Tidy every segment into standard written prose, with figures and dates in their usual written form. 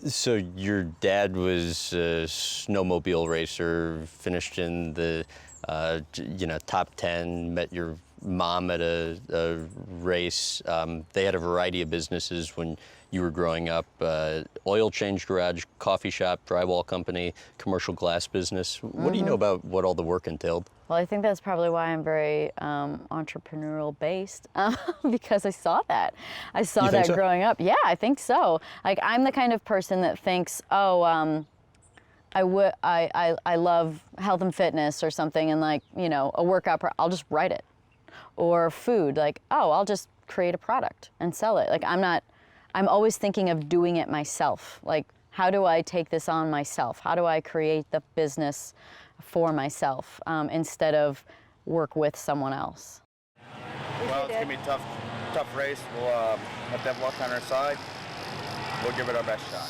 So your dad was a snowmobile racer, finished in the top 10, met your mom at a race. They had a variety of businesses when you were growing up, oil change garage, coffee shop, drywall company, commercial glass business. What do you know about what all the work entailed? Well, I think that's probably why I'm very entrepreneurial based, because I saw that. I saw You think that so? growing up. Yeah, I think so. Like, I'm the kind of person that thinks, oh, I love health and fitness or something, and like, a workout, I'll just write it. Or food, like, oh, I'll just create a product and sell it. Like, I'm always thinking of doing it myself. Like, how do I take this on myself? How do I create the business for myself instead of work with someone else? Well, it's going to be a tough race. We'll have that luck on our side. We'll give it our best shot.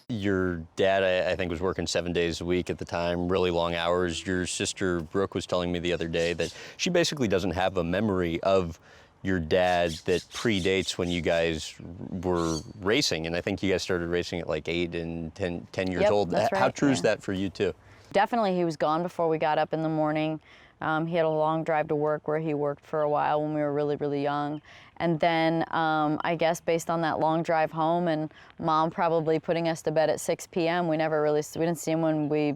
Your dad, I think, was working 7 days a week at the time, really long hours. Your sister, Brooke, was telling me the other day that she basically doesn't have a memory of your dad that predates when you guys were racing. And I think you guys started racing at like 8 and 10 years Yep, old. that's right, How true is yeah. that for you, too? Definitely, he was gone before we got up in the morning. He had a long drive to work where he worked for a while when we were really, really young. And then I guess based on that long drive home and mom probably putting us to bed at 6 p.m., we didn't see him when we,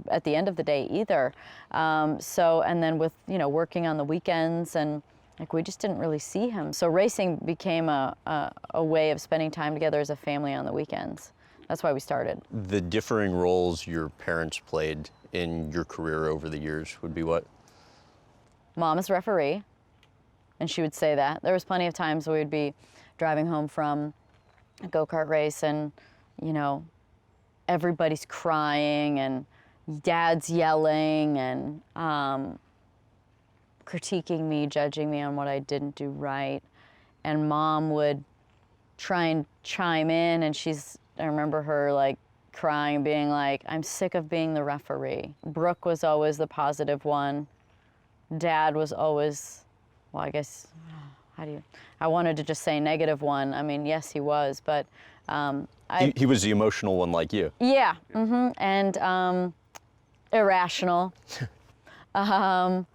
at the end of the day either. And then with, working on the weekends and like we just didn't really see him. So racing became a way of spending time together as a family on the weekends. That's why we started. The differing roles your parents played in your career over the years would be what? Mom is referee, and she would say that. There was plenty of times we would be driving home from a go-kart race and, everybody's crying and dad's yelling and critiquing me, judging me on what I didn't do right. And mom would try and chime in, and I remember her like crying, being like, I'm sick of being the referee. Brooke was always the positive one. Dad was always, well, I guess, I wanted to just say negative one. I mean, yes, he was, but He was the emotional one like you. yeah, and irrational. The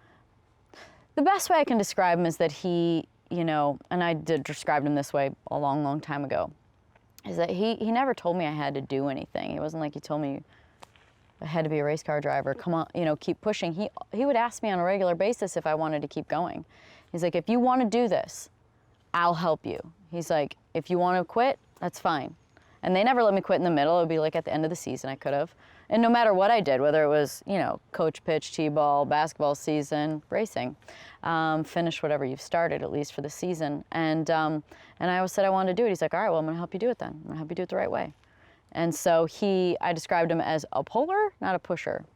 best way I can describe him is that he, and I did describe him this way a long, long time ago, is that he never told me I had to do anything. It wasn't like he told me I had to be a race car driver. Come on, keep pushing. He would ask me on a regular basis if I wanted to keep going. He's like, if you want to do this, I'll help you. He's like, if you want to quit, that's fine. And they never let me quit in the middle. It would be like at the end of the season I could have. And no matter what I did, whether it was, coach pitch, t-ball, basketball season, racing, finish whatever you've started, at least for the season. And I always said I wanted to do it. He's like, all right, well, I'm going to help you do it then. I'm going to help you do it the right way. And so I described him as a puller, not a pusher.